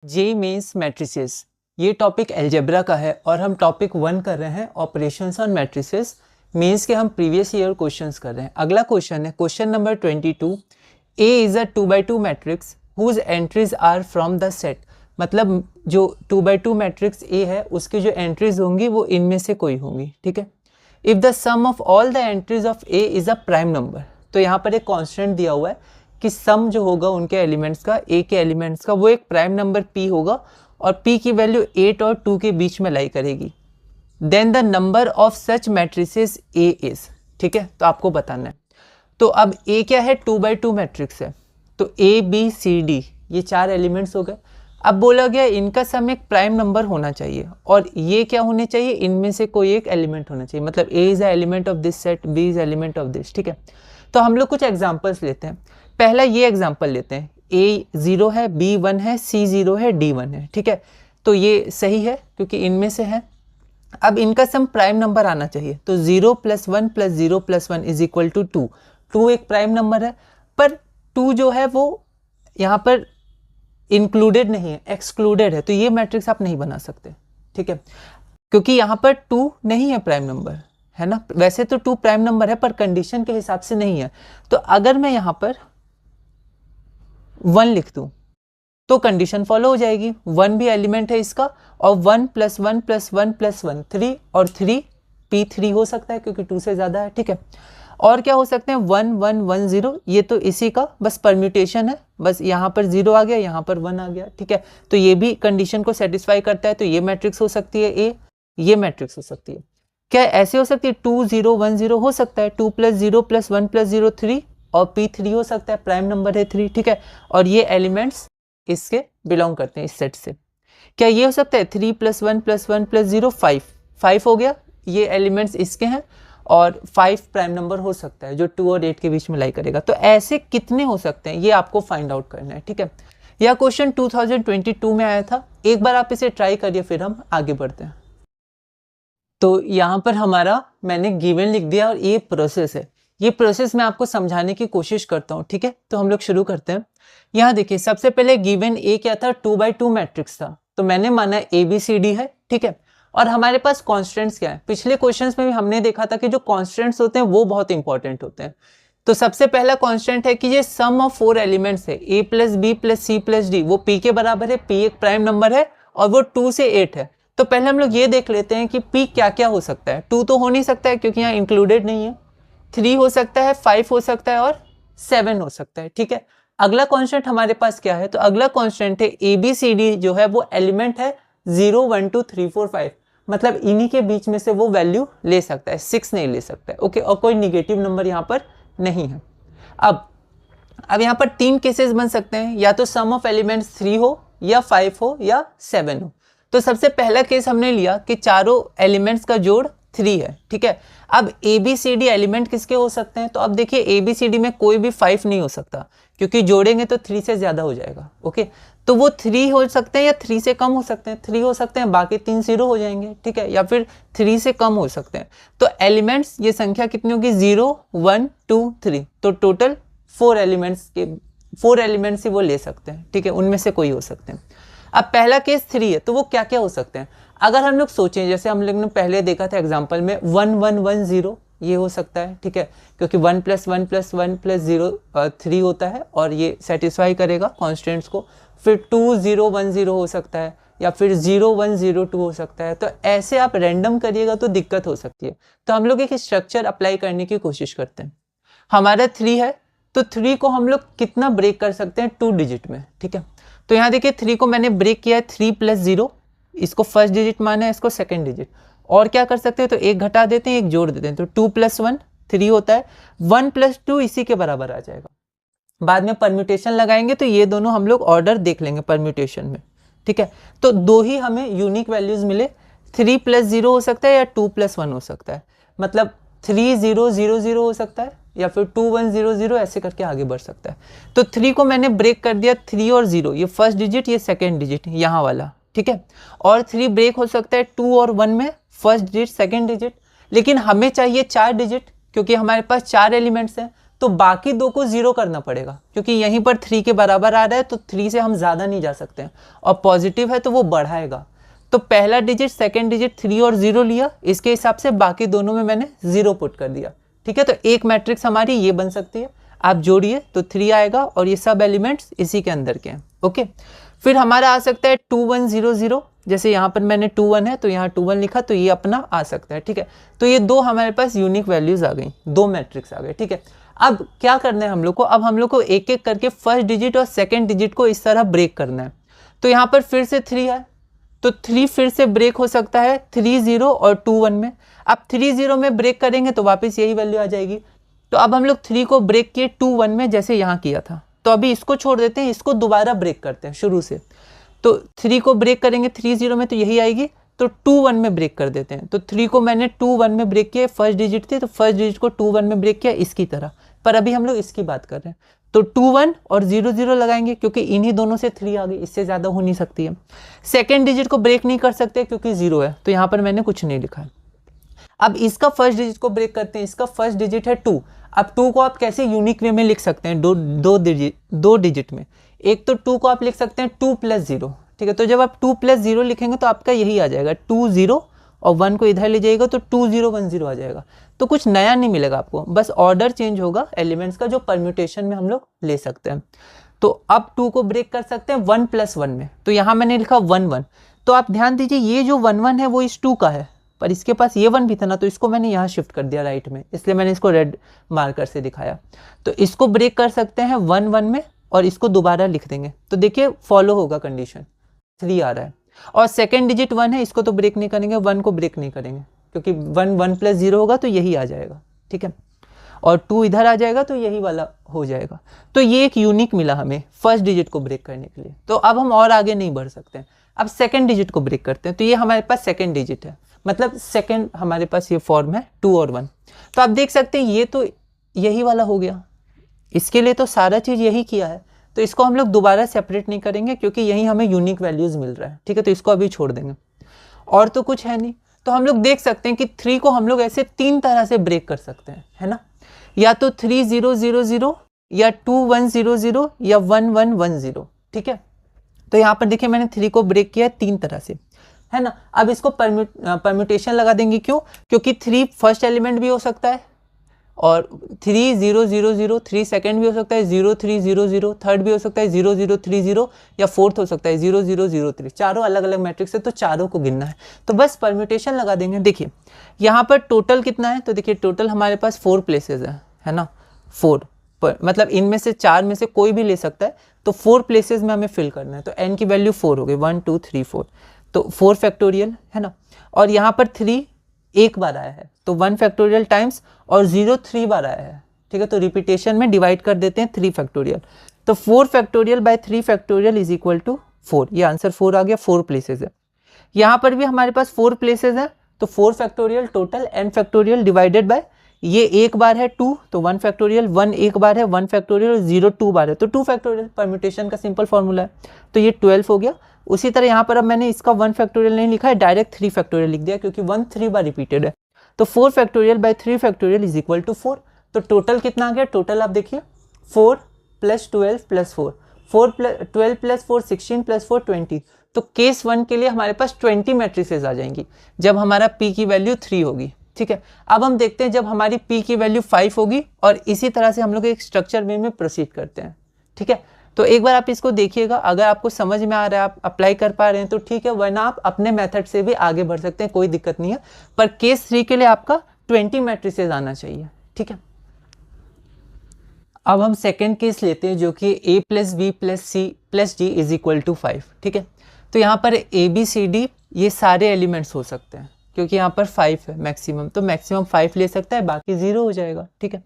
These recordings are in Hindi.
जेईई मेंस मैट्रिसेस, ये टॉपिक अलजेब्रा का है और हम टॉपिक 1 कर रहे हैं ऑपरेशंस ऑन मैट्रिसेस। मेंस के हम प्रीवियस ईयर क्वेश्चंस कर रहे हैं। अगला क्वेश्चन है question number 22। A is a 2x2 matrix whose entries are from the set. मतलब जो 2x2 मैट्रिक्स ए है उसकी जो एंट्रीज होंगी वो इनमें से कोई होंगी, ठीक है। If the sum of all the entries of A is a prime number, तो यहाँ पर एक कांस्टेंट दिया हुआ है कि सम जो होगा उनके एलिमेंट्स का, ए के एलिमेंट्स का, वो एक प्राइम नंबर पी होगा और पी की वैल्यू 8 और 2 के बीच में लाई करेगी। Then the number of such matrices A is, ठीक है, तो आपको बताना है। तो अब ए क्या है, 2x2 मैट्रिक्स है, तो ए बी सी डी ये 4 एलिमेंट्स हो गए। अब बोला गया इनका सम एक प्राइम नंबर होना चाहिए और ये क्या होने चाहिए, इनमें से कोई एक एलिमेंट होना चाहिए। मतलब A is a element of this set, B is element of this, ठीक है। तो हम लोग कुछ एग्जांपल्स लेते हैं। पहला ये एग्जांपल लेते हैं, ए 0 है, बी 1 है, सी 0 है, डी 1 है, ठीक है। तो ये सही है क्योंकि इनमें से है। अब इनका सम प्राइम नंबर आना चाहिए, तो 0 + 1 + 0 + 1 = 2। 2 एक प्राइम नंबर है, पर 2 जो है वो यहाँ पर इंक्लूडेड नहीं है, एक्सक्लूडेड है, तो ये मैट्रिक्स आप नहीं बना सकते, ठीक है, क्योंकि यहाँ पर 2 नहीं है प्राइम नंबर, है ना। वैसे तो 2 प्राइम नंबर है पर कंडीशन के हिसाब से नहीं है। तो अगर मैं यहाँ पर 1 लिख दूं तो कंडीशन फॉलो हो जाएगी, 1 भी एलिमेंट है इसका, और 1 + 1 + 1 + 1 3, और 3 P3 हो सकता है क्योंकि 2 से ज़्यादा है, ठीक है। और क्या हो सकते हैं, 1 1 1 0, ये तो इसी का बस परम्यूटेशन है, बस यहाँ पर 0 आ गया, यहाँ पर 1 आ गया, ठीक है। तो ये भी कंडीशन को सेटिस्फाई करता है, तो ये मैट्रिक्स हो सकती है ए, ये मैट्रिक्स हो सकती है। क्या ऐसे हो सकती है, 2 0 1 0 हो सकता है, 2 + 0 + 1 + 0 3, और P3 हो सकता है, प्राइम नंबर है 3, ठीक है। और ये एलिमेंट्स इसके बिलोंग करते हैं इस सेट से। क्या ये हो सकता है 3 + 1 + 1 + 0 5 हो गया, ये एलिमेंट्स इसके हैं, और 5 प्राइम नंबर हो सकता है जो 2 और 8 के बीच में लाई करेगा। तो ऐसे कितने हो सकते हैं ये आपको फाइंड आउट करना है, ठीक है। यह क्वेश्चन 2022 में आया था, एक बार आप इसे ट्राई करिए, फिर हम आगे बढ़ते हैं। तो यहाँ पर हमारा मैंने गिवन लिख दिया और ये प्रोसेस है, ये प्रोसेस मैं आपको समझाने की कोशिश करता हूँ, ठीक है। तो हम लोग शुरू करते हैं। यहाँ देखिए सबसे पहले गिवन ए क्या था, 2x2 मैट्रिक्स था, तो मैंने माना ए बी सी डी है, ठीक है। और हमारे पास कॉन्स्टेंट्स क्या है, पिछले क्वेश्चंस में भी हमने देखा था कि जो कॉन्स्टेंट्स होते हैं वो बहुत इंपॉर्टेंट होते हैं। तो सबसे पहला कॉन्स्टेंट है कि ये सम ऑफ 4 एलिमेंट्स है, a + b + c + d, वो p के बराबर है, p एक प्राइम नंबर है और वो 2 से 8 है। तो पहले हम लोग ये देख लेते हैं कि p क्या क्या हो सकता है। 2 तो हो नहीं सकता है क्योंकि यहाँ इंक्लूडेड नहीं है, 3 हो सकता है, 5 हो सकता है और 7 हो सकता है, ठीक है। अगला कॉन्स्टेंट हमारे पास क्या है, तो अगला कॉन्स्टेंट है ए बी सी डी, जो है वो एलिमेंट है 0 1 2 3 4 5, मतलब इन्हीं के बीच में से वो वैल्यू ले सकता है, 6 नहीं ले सकता है, ओके। और कोई निगेटिव नंबर यहाँ पर नहीं है। अब यहाँ पर 3 केसेस बन सकते हैं, या तो सम ऑफ एलिमेंट्स 3 हो, या 5 हो, या 7 हो। तो सबसे पहला केस हमने लिया कि चारों एलिमेंट्स का जोड़ 3 है, ठीक है। अब A B C D element किसके हो सकते हैं, तो अब देखिए ए बी सी डी में कोई भी 5 नहीं हो सकता क्योंकि जोड़ेंगे तो 3 से ज्यादा हो जाएगा, ओके। तो वो 3 हो सकते हैं या 3 से कम हो सकते हैं, 3 हो सकते हैं, बाकी 3 0 हो जाएंगे, ठीक है, या फिर 3 से कम हो सकते हैं। तो एलिमेंट्स ये संख्या कितनी होगी, 0 1 2 3, तो टोटल 4 एलिमेंट्स ही वो ले सकते हैं, ठीक है, उनमें से कोई हो सकते हैं। अब पहला केस 3 है, तो वो क्या क्या हो सकते हैं। अगर हम लोग सोचें, जैसे हम लोग ने पहले देखा था एग्जांपल में 1 1 1 0, ये हो सकता है, ठीक है, क्योंकि 1 + 1 + 1 + 0 3 होता है और ये सेटिस्फाई करेगा कॉन्स्टेंट्स को। फिर 2 0 1 0 हो सकता है, या फिर 0 1 0 2 हो सकता है। तो ऐसे आप रैंडम करिएगा तो दिक्कत हो सकती है। तो हम लोग एक स्ट्रक्चर अप्लाई करने की कोशिश करते हैं। हमारा 3 है, तो 3 को हम लोग कितना ब्रेक कर सकते हैं, 2 डिजिट में, ठीक है। तो यहाँ देखिए 3 को मैंने ब्रेक किया है, 3 + 0, इसको फर्स्ट डिजिट माना है, इसको सेकंड डिजिट। और क्या कर सकते हैं, तो एक घटा देते हैं, एक जोड़ देते हैं, तो 2 + 1 3 होता है, 1 + 2 इसी के बराबर आ जाएगा। बाद में परम्यूटेशन लगाएंगे तो ये दोनों हम लोग ऑर्डर देख लेंगे परम्यूटेशन में, ठीक है। तो 2 ही हमें यूनिक वैल्यूज मिले, 3 + 0 हो सकता है या 2 + 1 हो सकता है, मतलब 3 0 0 0 हो सकता है या फिर 2 1 0 0, ऐसे करके आगे बढ़ सकता है। तो 3 को मैंने ब्रेक कर दिया, 3 और 0, ये फर्स्ट डिजिट, ये सेकेंड डिजिट यहाँ वाला, ठीक है। और 3 ब्रेक हो सकता है 2 और 1 में, फर्स्ट डिजिट सेकेंड डिजिट, लेकिन हमें चाहिए 4 डिजिट क्योंकि हमारे पास 4 एलिमेंट्स हैं। तो बाकी दो को 0 करना पड़ेगा, क्योंकि यहीं पर 3 के बराबर आ रहा है तो 3 से हम ज़्यादा नहीं जा सकते हैं, और पॉजिटिव है तो वो बढ़ाएगा। तो पहला डिजिट, सेकेंड डिजिट 3 और 0 लिया, इसके हिसाब से बाकी दोनों में मैंने 0 पुट कर दिया। ठीक है, तो एक मैट्रिक्स हमारी ये बन सकती है। आप जोड़िए तो 3 आएगा, और ये सब एलिमेंट्स इसी के अंदर के हैं। ओके, फिर हमारा आ सकता है 2 1 0 0, जैसे यहाँ पर मैंने 2 1 है तो यहाँ 2 1 लिखा, तो ये अपना आ सकता है। ठीक है, तो ये दो हमारे पास यूनिक वैल्यूज आ गई, दो मैट्रिक्स आ गए। ठीक है, अब क्या करना है हम लोग को, अब हम लोग को एक एक करके फर्स्ट डिजिट और सेकेंड डिजिट को इस तरह ब्रेक करना है। तो यहाँ पर फिर से 3 है, तो 3 फिर से ब्रेक हो सकता है 3 0 और 2 1 में। अब 3 0 में ब्रेक करेंगे तो वापस यही वैल्यू आ जाएगी। तो अब हम लोग 3 को ब्रेक किए 2 1 में, जैसे यहाँ किया था। तो अभी इसको छोड़ देते हैं, इसको दोबारा ब्रेक करते हैं शुरू से। तो 3 को ब्रेक करेंगे 3 0 में, तो यही आएगी। तो 2 1 में ब्रेक कर देते हैं। तो 3 को मैंने 2 1 में ब्रेक किया, फर्स्ट डिजिट थी तो फर्स्ट डिजिट को 2 1 में ब्रेक किया इसकी तरह, पर अभी हम लोग इसकी बात कर रहे हैं। तो 2 1 और 0 0 लगाएंगे, क्योंकि इन्हीं दोनों से 3 आ गई, इससे ज़्यादा हो नहीं सकती है। सेकेंड डिजिट को ब्रेक नहीं कर सकते क्योंकि 0 है, तो यहाँ पर मैंने कुछ नहीं लिखा है। अब इसका फर्स्ट डिजिट को ब्रेक करते हैं, इसका फर्स्ट डिजिट है 2। अब 2 को आप कैसे यूनिक वे में लिख सकते हैं, दो डिजिट में। एक तो 2 को आप लिख सकते हैं 2 + 0। ठीक है, तो जब आप 2 + 0 लिखेंगे तो आपका यही आ जाएगा, 2 0 और 1 को इधर ले जाइएगा तो 2 0 1 0 आ जाएगा। तो कुछ नया नहीं मिलेगा आपको, बस ऑर्डर चेंज होगा एलिमेंट्स का, जो परम्यूटेशन में हम लोग ले सकते हैं। तो अब 2 को ब्रेक कर सकते हैं 1 + 1 में, तो यहाँ मैंने लिखा 1 1। तो आप ध्यान दीजिए, ये जो 1 1 है वो इस 2 का है, पर इसके पास ये 1 भी था ना, तो इसको मैंने यहाँ शिफ्ट कर दिया राइट में, इसलिए मैंने इसको रेड मार्कर से दिखाया। तो इसको ब्रेक कर सकते हैं 1 1 में, और इसको दोबारा लिख देंगे तो देखिए फॉलो होगा कंडीशन, 3 आ रहा है। और सेकेंड डिजिट 1 है, इसको तो ब्रेक नहीं करेंगे, 1 को ब्रेक नहीं करेंगे, क्योंकि 1 1 + 0 होगा तो यही आ जाएगा। ठीक है, और 2 इधर आ जाएगा तो यही वाला हो जाएगा। तो ये एक यूनिक मिला हमें फर्स्ट डिजिट को ब्रेक करने के लिए। तो अब हम और आगे नहीं बढ़ सकते हैं, अब सेकेंड डिजिट को ब्रेक करते हैं। तो ये हमारे पास सेकेंड डिजिट है, मतलब सेकेंड हमारे पास ये फॉर्म है 2 और 1। तो आप देख सकते हैं ये तो यही वाला हो गया, इसके लिए तो सारा चीज़ यही किया है, तो इसको हम लोग दोबारा सेपरेट नहीं करेंगे, क्योंकि यही हमें यूनिक वैल्यूज़ मिल रहा है। ठीक है, तो इसको अभी छोड़ देंगे, और तो कुछ है नहीं। तो हम लोग देख सकते हैं कि 3 को हम लोग ऐसे 3 तरह से ब्रेक कर सकते हैं, है ना, या तो 3 0 0 0, या 2 1 0 0, या 1 1 1 0। ठीक है, तो यहाँ पर देखिए मैंने 3 को ब्रेक किया है 3 तरह से, है ना। अब इसको परम्यूटेशन लगा देंगे, क्यों, क्योंकि 3 फर्स्ट एलिमेंट भी हो सकता है, और 3 0 0 0 3 सेकेंड भी हो सकता है, 0 3 0 0 थर्ड भी हो सकता है, 0 0 3 0, या फोर्थ हो सकता है 0 0 0 3। चारों अलग अलग मैट्रिक्स है, तो चारों को गिनना है, तो बस परम्यूटेशन लगा देंगे। देखिए यहाँ पर टोटल कितना है, तो देखिए टोटल हमारे पास 4 प्लेसेस है ना, 4 पर मतलब इनमें से 4 में से कोई भी ले सकता है, तो 4 प्लेसेस में हमें फिल करना है। तो n की वैल्यू 4 हो गई, 1 2 3 4, तो 4 फैक्टोरियल है ना। और यहाँ पर 3 एक बार आया है, तो 1 फैक्टोरियल टाइम्स, और 0 3 बार आया है। ठीक है, तो रिपीटेशन में डिवाइड कर देते हैं 3 फैक्टोरियल, तो 4 factorial by 3 factorial is equal to 4। ये आंसर 4 आ गया, 4 प्लेसेस है। यहाँ पर भी हमारे पास 4 प्लेसेस है, तो 4 factorial total, n factorial divided by, ये एक बार है 2, तो 1 फैक्टोरियल, 1 एक बार है 1 फैक्टोरियल, 0 2 बार है तो 2 फैक्टोरियल। परम्यूटेशन का सिंपल फॉर्मूला है, तो ये 12 हो गया। उसी तरह यहाँ पर अब मैंने इसका 1 फैक्टोरियल नहीं लिखा है, डायरेक्ट 3 फैक्टोरियल लिख दिया, क्योंकि 1 3 बार रिपीटेड है। तो 4 factorial by 3 factorial is equal to 4। तो टोटल कितना आ गया, टोटल आप देखिए 4 + 12 + 4, 12 + 4 16 + 4 20। तो केस 1 के लिए हमारे पास 20 मैट्रिसेस आ जाएंगी जब हमारा p की वैल्यू 3 होगी। ठीक है, अब हम देखते हैं जब हमारी p की वैल्यू 5 होगी, और इसी तरह से हम लोग एक स्ट्रक्चर वे में प्रोसीड करते हैं। ठीक है, तो एक बार आप इसको देखिएगा, अगर आपको समझ में आ रहा है, आप अप्लाई कर पा रहे हैं तो ठीक है, वरना आप अपने मेथड से भी आगे बढ़ सकते हैं, कोई दिक्कत नहीं है। पर केस 3 के लिए आपका 20 मैट्रिसेस आना चाहिए। ठीक है, अब हम सेकेंड केस लेते हैं, जो कि a + b + c + d is equal to 5। ठीक है, तो यहाँ पर a b c d ये सारे एलिमेंट्स हो सकते हैं, क्योंकि यहाँ पर 5 है मैक्सिमम, तो मैक्सिमम 5 ले सकता है, बाकी 0 हो जाएगा। ठीक है,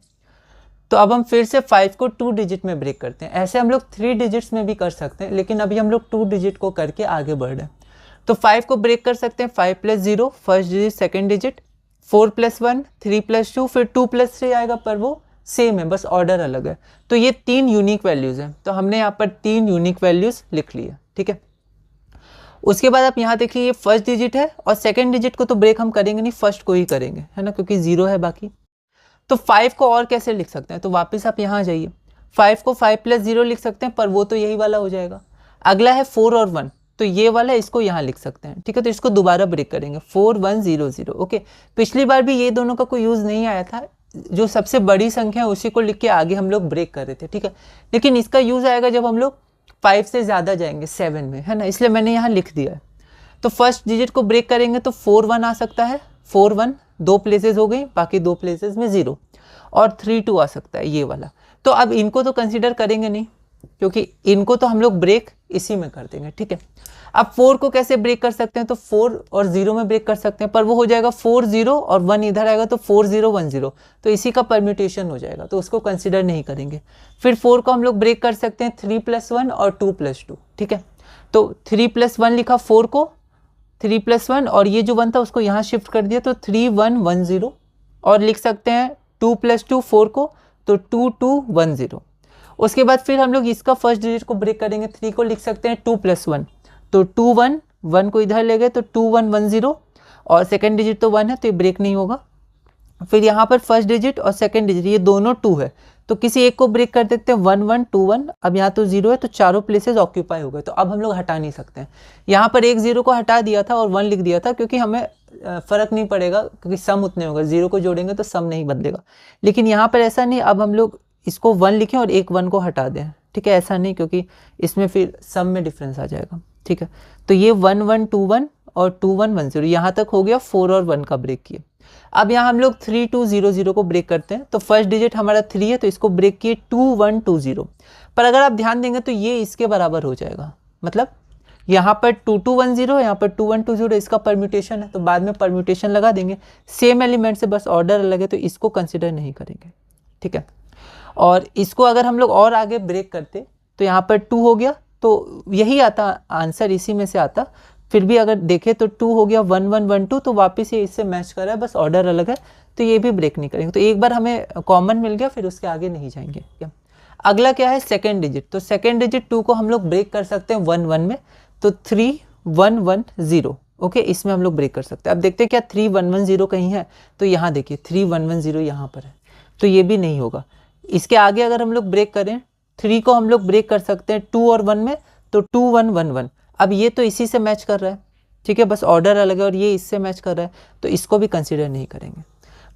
तो अब हम फिर से 5 को 2 डिजिट में ब्रेक करते हैं। ऐसे हम लोग 3 डिजिट्स में भी कर सकते हैं, लेकिन अभी हम लोग 2 डिजिट को करके आगे बढ़ रहे हैं। तो 5 को ब्रेक कर सकते हैं, 5 + 0 फर्स्ट डिजिट सेकेंड डिजिट, 4 + 1 3 + 2, फिर 2 + 3 आएगा, पर वो सेम है, बस ऑर्डर अलग है। तो ये 3 यूनिक वैल्यूज़ हैं, तो हमने यहाँ पर 3 यूनिक वैल्यूज़ लिख लिए। ठीक है, उसके बाद आप यहाँ देखिए, ये फर्स्ट डिजिट है, और सेकेंड डिजिट को तो ब्रेक हम करेंगे नहीं, फर्स्ट को ही करेंगे, है ना, क्योंकि 0 है बाकी। तो 5 को और कैसे लिख सकते हैं, तो वापस आप यहाँ आ जाइए, 5 को 5 + 0 लिख सकते हैं, पर वो तो यही वाला हो जाएगा। अगला है 4 और 1, तो ये वाला इसको यहाँ लिख सकते हैं, ठीक है। तो इसको दोबारा ब्रेक करेंगे, 4 1 0 0। ओके, पिछली बार भी ये दोनों का कोई यूज़ नहीं आया था, जो सबसे बड़ी संख्या है उसी को लिख के आगे हम लोग ब्रेक कर रहे थे, ठीक है। लेकिन इसका यूज़ आएगा जब हम लोग 5 से ज़्यादा जाएंगे 7 में, है ना, इसलिए मैंने यहाँ लिख दिया है। तो फर्स्ट डिजिट को ब्रेक करेंगे तो 4 1 आ सकता है, 4 1 2 प्लेसेस हो गई, बाकी 2 प्लेसेस में 0, और 3 2 आ सकता है ये वाला। तो अब इनको तो कंसीडर करेंगे नहीं, क्योंकि इनको तो हम लोग ब्रेक इसी में कर देंगे, ठीक है। अब 4 को कैसे ब्रेक कर सकते हैं, तो 4 और 0 में ब्रेक कर सकते हैं, पर वो हो जाएगा 4 0 और 1 इधर आएगा तो 4 0 1 0, तो इसी का परम्यूटेशन हो जाएगा, तो उसको कंसीडर नहीं करेंगे। फिर 4 को हम लोग ब्रेक कर सकते हैं 3 + 1 और 2 + 2, ठीक है। तो 3 + 1 लिखा 4 को, 3 + 1 और ये जो 1 था उसको यहाँ शिफ्ट कर दिया, तो 3 1 1 0, और लिख सकते हैं 2 + 2 4 को, तो 2 2 1 0। उसके बाद फिर हम लोग इसका फर्स्ट डिजिट को ब्रेक करेंगे, 3 को लिख सकते हैं 2 + 1, तो 2 1 1 को इधर ले गए, तो 2 1 1 0, और सेकेंड डिजिट तो 1 है तो ये ब्रेक नहीं होगा। फिर यहाँ पर फर्स्ट डिजिट और सेकेंड डिजिट ये दोनों 2 है, तो किसी एक को ब्रेक कर देते हैं, 1 1 2 1। अब यहाँ तो 0 है, तो चारों प्लेसेस ऑक्यूपाई हो गए, तो अब हम लोग हटा नहीं सकते हैं। यहाँ पर एक 0 को हटा दिया था और 1 लिख दिया था, क्योंकि हमें फ़र्क नहीं पड़ेगा, क्योंकि सम उतने होगा, 0 को जोड़ेंगे तो सम नहीं बदलेगा। लेकिन यहाँ पर ऐसा नहीं, अब हम लोग इसको 1 लिखें और एक 1 को हटा दें, ठीक है, ऐसा नहीं, क्योंकि इसमें फिर सम में डिफरेंस आ जाएगा, ठीक है। तो ये 1 1 2 1 और 2 1 1 0 यहाँ तक हो गया, 4 और 1 का ब्रेक किए। अब यहाँ हम लोग 3 2 0 0 को ब्रेक करते हैं, तो फर्स्ट डिजिट हमारा 3 है, तो इसको ब्रेक किए 2 1 2 0, पर अगर आप ध्यान देंगे तो ये इसके बराबर हो जाएगा, मतलब यहाँ पर 2 2 1 0, यहाँ पर 2 1 2 0, इसका परम्यूटेशन है, तो बाद में परम्यूटेशन लगा देंगे, सेम एलिमेंट से, बस ऑर्डर अलग है, तो इसको कंसिडर नहीं करेंगे, ठीक है। और इसको अगर हम लोग और आगे ब्रेक करते तो यहाँ पर 2 हो गया, तो यही आता आंसर, इसी में से आता। फिर भी अगर देखें तो 2 हो गया 1 1 1 2, तो वापस ये इससे मैच कर रहा है, बस ऑर्डर अलग है, तो ये भी ब्रेक नहीं करेंगे। तो एक बार हमें कॉमन मिल गया, फिर उसके आगे नहीं जाएंगे। क्या अगला क्या है, सेकेंड डिजिट। तो सेकेंड डिजिट 2 को हम लोग ब्रेक कर सकते हैं 1 1 में, तो 3 1 1 0, ओके, इसमें हम लोग ब्रेक कर सकते हैं। अब देखते हैं क्या 3 1 1 0 कहीं है, तो यहाँ देखिए 3 1 1 0 यहाँ पर है, तो ये भी नहीं होगा। इसके आगे अगर हम लोग ब्रेक करें, 3 को हम लोग ब्रेक कर सकते हैं 2 और 1 में, तो 2 1 1 1। अब ये तो इसी से मैच कर रहा है, ठीक है, बस ऑर्डर अलग है, और ये इससे मैच कर रहा है, तो इसको भी कंसीडर नहीं करेंगे।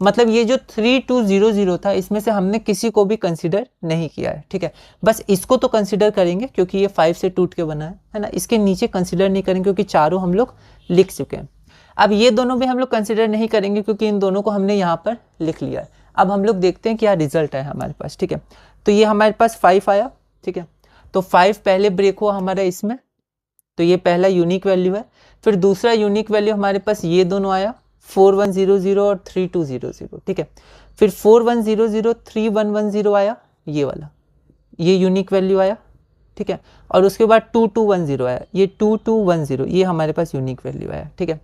मतलब ये जो 3 2 0 0 था, इसमें से हमने किसी को भी कंसीडर नहीं किया है, ठीक है। बस इसको तो कंसीडर करेंगे, क्योंकि ये 5 से टूट के बना है ना। इसके नीचे कंसीडर नहीं करेंगे, क्योंकि चारों हम लोग लिख चुके हैं। अब ये दोनों भी हम लोग कंसीडर नहीं करेंगे, क्योंकि इन दोनों को हमने यहाँ पर लिख लिया है। अब हम लोग देखते हैं क्या रिजल्ट है हमारे पास, ठीक है। तो ये हमारे पास 5 आया, ठीक है। तो 5 पहले ब्रेक हुआ हमारा इसमें, तो ये पहला यूनिक वैल्यू है। फिर दूसरा यूनिक वैल्यू हमारे पास ये दोनों आया, 4 1 0 0 और 3 2 0 0, ठीक है। फिर 4 1 0 0 3 1 1 0 आया, ये वाला, ये यूनिक वैल्यू आया, ठीक है। और उसके बाद 2 2 1 0 आया, ये 2 2 1 0, ये हमारे पास यूनिक वैल्यू आया, ठीक है।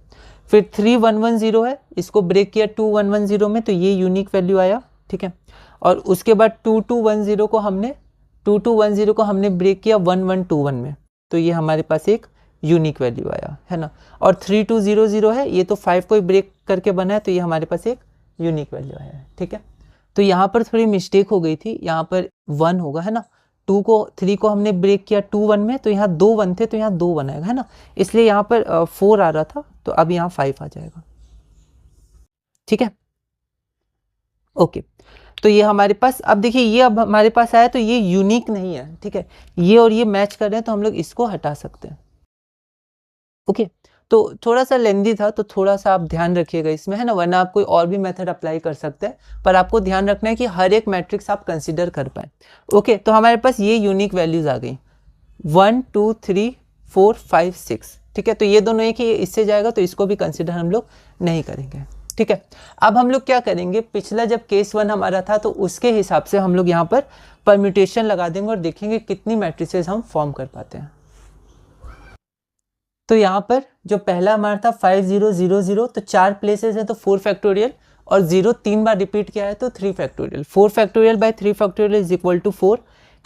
फिर 3 1 1 0 है, इसको ब्रेक किया 2 1 1 0 में, तो ये यूनिक वैल्यू आया, ठीक है। और उसके बाद 2 2 1 0 को हमने ब्रेक किया 1 1 2 1 में, तो ये हमारे पास एक यूनिक वैल्यू आया, है ना। और 3 2 0 0 है, ये तो 5 को ब्रेक करके बना है, तो ये हमारे पास एक यूनिक वैल्यू आया है, ठीक है। तो यहाँ पर थोड़ी मिस्टेक हो गई थी, यहाँ पर 1 होगा, है ना। 3 को हमने ब्रेक किया 2 1 में, तो यहाँ 2 1 थे, तो यहाँ 2 1 आएगा, है ना। इसलिए यहाँ पर 4 आ रहा था, तो अब यहाँ 5 आ जाएगा, ठीक है, ओके। तो ये हमारे पास, अब देखिए ये अब हमारे पास आया, तो ये यूनिक नहीं है, ठीक है। ये और ये मैच कर रहे हैं, तो हम लोग इसको हटा सकते हैं, ओके। तो थोड़ा सा लेंदी था, तो थोड़ा सा आप ध्यान रखिएगा इसमें, है ना, वरना आप कोई और भी मेथड अप्लाई कर सकते हैं, पर आपको ध्यान रखना है कि हर एक मैट्रिक्स आप कंसीडर कर पाए, ओके। तो हमारे पास ये यूनिक वैल्यूज आ गई 1 2 3 4 5 6, ठीक है। तो ये दोनों एक ही इससे जाएगा, तो इसको भी कंसीडर हम लोग नहीं करेंगे, ठीक है। अब हम लोग क्या करेंगे, पिछला जब केस 1 हमारा था, तो उसके हिसाब से हम लोग यहाँ पर परम्यूटेशन लगा देंगे और देखेंगे कितनी मैट्रिसेस हम फॉर्म कर पाते हैं। तो यहाँ पर जो पहला हमारा था 5 0 0 0, तो 4 प्लेसेस है, तो 4 फैक्टोरियल, और 0 3 बार रिपीट किया है, तो 3 factorial. 4 factorial by 3 factorial is equal to 4।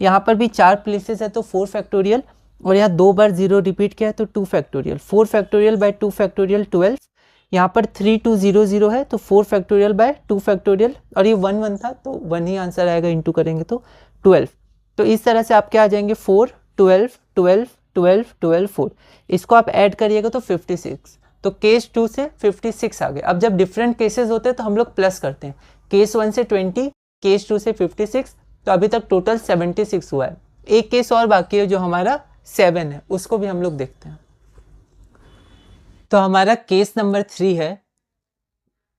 यहाँ पर भी 4 प्लेसेस है, तो 4 फैक्टोरियल, और यहाँ 2 बार 0 रिपीट किया है, तो 2 फैक्टोरियल। 4 फैक्टोरियल बाय 2 फैक्टोरियल 12, यहाँ पर 3200 है तो 4 फैक्टोरियल बाय 2 फैक्टोरियल, और ये 1 1 था तो 1 ही आंसर आएगा, इंटू करेंगे तो 12। तो इस तरह से आप क्या आ जाएंगे 4 12 12 12 12 4, इसको आप ऐड करिएगा तो 56। तो केस 2 से 56 आ गए। अब जब डिफरेंट केसेस होते हैं तो हम लोग प्लस करते हैं, केस 1 से 20, केस 2 से 56, तो अभी तक टोटल 76 हुआ है। एक केस और बाकी है जो हमारा 7 है, उसको भी हम लोग देखते हैं। तो हमारा केस नंबर 3 है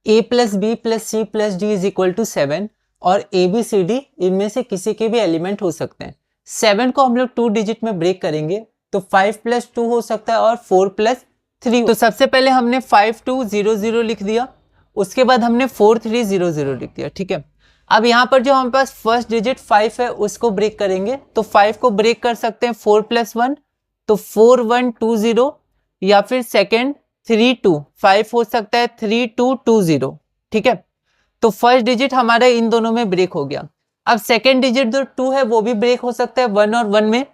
a plus B plus C plus D is equal to 7 और ए बी सी डी इनमें से किसी के भी एलिमेंट हो सकते हैं। 7 को हम लोग 2 डिजिट में ब्रेक करेंगे तो 5 प्लस 2 हो सकता है और 4 प्लस 3। तो सबसे पहले हमने 5200 लिख दिया, उसके बाद हमने 4300 लिख दिया, ठीक है। अब यहाँ पर जो हमारे पास फर्स्ट डिजिट 5 है उसको ब्रेक करेंगे, तो 5 को ब्रेक कर सकते हैं 4 प्लस 1, तो 4120, या फिर सेकेंड 32, हो सकता है 3220, ठीक है। तो फर्स्ट डिजिट हमारा इन दोनों में ब्रेक हो गया। अब सेकेंड डिजिट जो 2 है वो भी ब्रेक हो सकता है 1 और 1 में,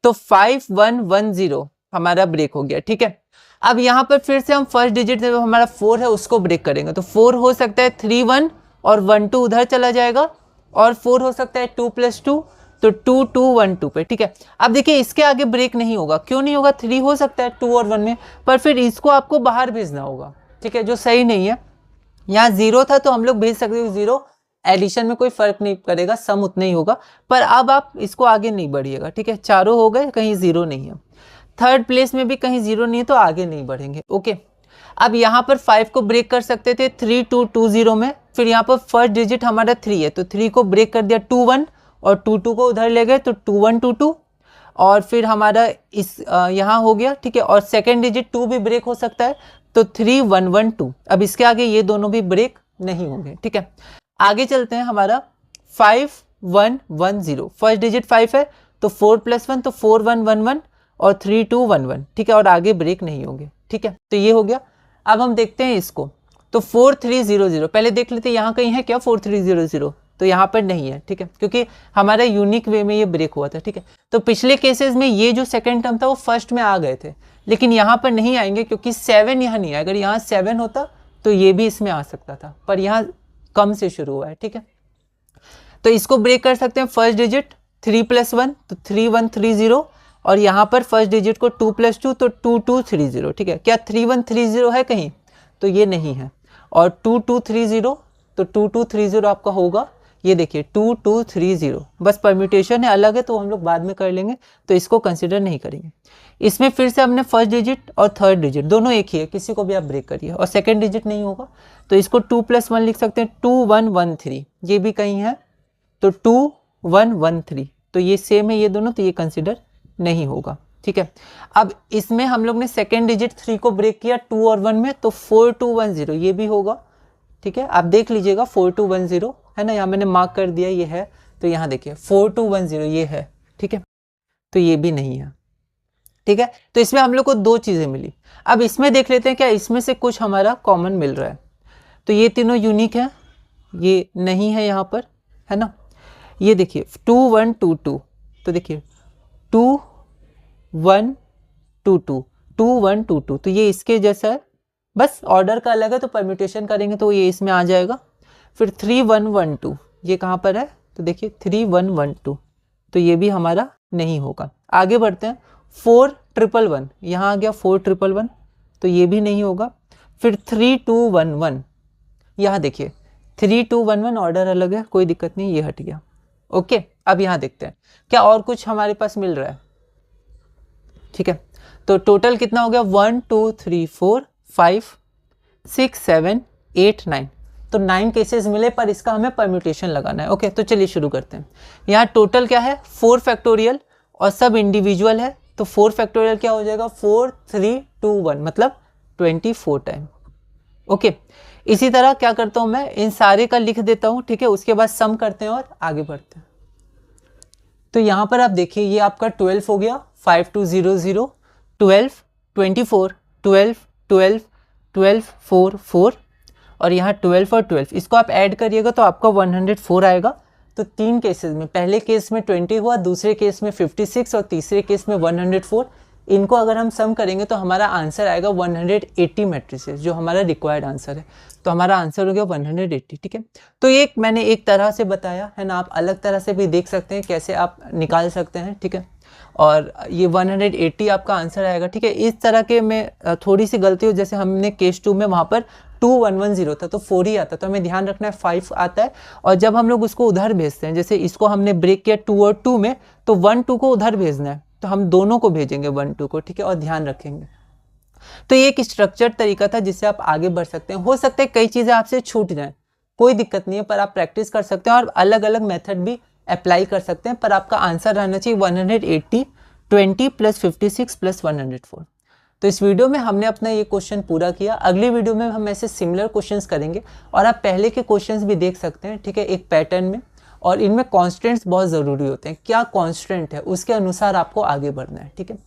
तो 5110 हमारा ब्रेक हो गया, ठीक है। अब यहाँ पर फिर से हम फर्स्ट डिजिट जो हमारा 4 है उसको ब्रेक करेंगे, तो 4 हो सकता है 31 और 12 उधर चला जाएगा, और 4 हो सकता है 2 प्लस 2, तो 2212 पे, ठीक है। अब देखिए इसके आगे ब्रेक नहीं होगा, क्यों नहीं होगा, 3 हो सकता है 2 और 1 में, पर फिर इसको आपको बाहर भेजना होगा, ठीक है, जो सही नहीं है। यहाँ 0 था तो हम लोग भेज सकते हैं 0, एडिशन में कोई फर्क नहीं करेगा, सम उतना ही होगा, पर अब आप इसको आगे नहीं बढ़िएगा, ठीक है। चारों हो गए, कहीं 0 नहीं है, थर्ड प्लेस में भी कहीं 0 नहीं है, तो आगे नहीं बढ़ेंगे, ओके। अब यहाँ पर 5 को ब्रेक कर सकते थे 3220 में, फिर यहाँ पर फर्स्ट डिजिट हमारा 3 है तो 3 को ब्रेक कर दिया 21 और 22 को उधर ले गए तो 2122, और फिर हमारा इस यहाँ हो गया, ठीक है। और सेकेंड डिजिट 2 भी ब्रेक हो सकता है तो 3112। अब इसके आगे ये दोनों भी ब्रेक नहीं होंगे, ठीक है। आगे चलते हैं, हमारा 5110, फर्स्ट डिजिट 5 है तो 4 प्लस 1 तो 4111 और 3211, ठीक है, और आगे ब्रेक नहीं होंगे, ठीक है। तो ये हो गया। अब हम देखते हैं इसको, तो 4300 पहले देख लेते हैं यहाँ कहीं है क्या 4300, तो यहाँ पर नहीं है, ठीक है, क्योंकि हमारा यूनिक वे में ये ब्रेक हुआ था, ठीक है। तो पिछले केसेस में ये जो सेकंड टर्म था वो फर्स्ट में आ गए थे, लेकिन यहाँ पर नहीं आएंगे क्योंकि 7 यहाँ नहीं है। अगर यहाँ 7 होता तो ये भी इसमें आ सकता था, पर यहाँ कम से शुरू हुआ है, ठीक है। तो इसको ब्रेक कर सकते हैं, फर्स्ट डिजिट 3 प्लस 1 तो 3130, और यहाँ पर फर्स्ट डिजिट को 2 प्लस 2 तो 2230, ठीक है। क्या 3130 है कहीं, तो ये नहीं है, और 2230 तो 2230 आपका होगा, ये देखिए 2230, बस परम्यूटेशन है अलग है तो हम लोग बाद में कर लेंगे, तो इसको कंसिडर नहीं करेंगे। इसमें फिर से हमने फर्स्ट डिजिट और थर्ड डिजिट दोनों एक ही है, किसी को भी आप ब्रेक करिए, और सेकंड डिजिट नहीं होगा तो इसको 2 प्लस 1 लिख सकते हैं 2113, ये भी कहीं है तो 2113, तो ये सेम है ये दोनों, तो ये कंसिडर नहीं होगा, ठीक है। अब इसमें हम लोग ने सेकेंड डिजिट 3 को ब्रेक किया 2 और 1 में, तो 4210 ये भी होगा, ठीक है। आप देख लीजिएगा 4210 है ना, यहाँ मैंने मार्क कर दिया, ये है, तो यहाँ देखिए 4210 ये है, ठीक है, तो ये भी नहीं है, ठीक है। तो इसमें हम लोग को 2 चीज़ें मिली। अब इसमें देख लेते हैं क्या इसमें से कुछ हमारा कॉमन मिल रहा है, तो ये तीनों यूनिक है, ये नहीं है यहाँ पर, है ना। ये देखिए 2122, तो देखिए 2122 2122, तो ये इसके जैसा है, बस ऑर्डर का अलग है, तो परम्यूटेशन करेंगे तो ये इसमें आ जाएगा। फिर 3112 ये कहाँ पर है, तो देखिए 3112, तो ये भी हमारा नहीं होगा। आगे बढ़ते हैं, 4111 यहाँ आ गया 4111, तो ये भी नहीं होगा। फिर 3211 यहाँ देखिए 3211 ऑर्डर अलग है, कोई दिक्कत नहीं, ये हट गया, ओके। अब यहाँ देखते हैं क्या और कुछ हमारे पास मिल रहा है, ठीक है। तो टोटल कितना हो गया 1 2 3 4 5 6 7 8 9, तो 9 केसेस मिले, पर इसका हमें परम्यूटेशन लगाना है, ओके। तो चलिए शुरू करते हैं। यहाँ टोटल क्या है 4 फैक्टोरियल और सब इंडिविजुअल है, तो 4 फैक्टोरियल क्या हो जाएगा 4 3 2 1, मतलब 24 टाइम, ओके। इसी तरह क्या करता हूँ मैं, इन सारे का लिख देता हूँ, ठीक है, उसके बाद सम करते हैं और आगे बढ़ते हैं। तो यहाँ पर आप देखिए ये आपका 12 हो गया, 5200 12 24 12 12 12 4 4, और यहाँ 12 और 12, इसको आप ऐड करिएगा तो आपका 104 आएगा। तो 3 केसेस में, पहले केस में 20 हुआ, दूसरे केस में 56 और तीसरे केस में 104, इनको अगर हम सम करेंगे तो हमारा आंसर आएगा 180 मैट्रिसेस, जो हमारा रिक्वायर्ड आंसर है। तो हमारा आंसर हो गया 180, ठीक है। तो ये मैंने एक तरह से बताया है ना, आप अलग तरह से भी देख सकते हैं कैसे आप निकाल सकते हैं, ठीक है। और ये 180 आपका आंसर आएगा, ठीक है। इस तरह के में थोड़ी सी गलती हो, जैसे हमने केस 2 में वहाँ पर 2110 था तो 4 ही आता, तो हमें ध्यान रखना है 5 आता है। और जब हम लोग उसको उधर भेजते हैं, जैसे इसको हमने ब्रेक किया 2 और 2 में, तो 1 2 को उधर भेजना है, तो हम दोनों को भेजेंगे 1 2 को, ठीक है, और ध्यान रखेंगे। तो ये एक स्ट्रक्चर्ड तरीका था जिससे आप आगे बढ़ सकते हैं। हो सकता है कई चीज़ें आपसे छूट जाएं, कोई दिक्कत नहीं है, पर आप प्रैक्टिस कर सकते हैं और अलग अलग मेथड भी अप्लाई कर सकते हैं, पर आपका आंसर रहना चाहिए 180, 20 + 56 + 104। तो इस वीडियो में हमने अपना ये क्वेश्चन पूरा किया। अगली वीडियो में हम ऐसे सिमिलर क्वेश्चंस करेंगे और आप पहले के क्वेश्चंस भी देख सकते हैं, ठीक है, एक पैटर्न में। और इनमें कॉन्स्टेंट्स बहुत ज़रूरी होते हैं, क्या कॉन्स्टेंट है उसके अनुसार आपको आगे बढ़ना है, ठीक है।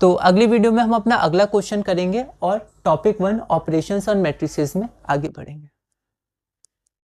तो अगली वीडियो में हम अपना अगला क्वेश्चन करेंगे और टॉपिक 1 ऑपरेशंस और मैट्रिसेस में आगे बढ़ेंगे।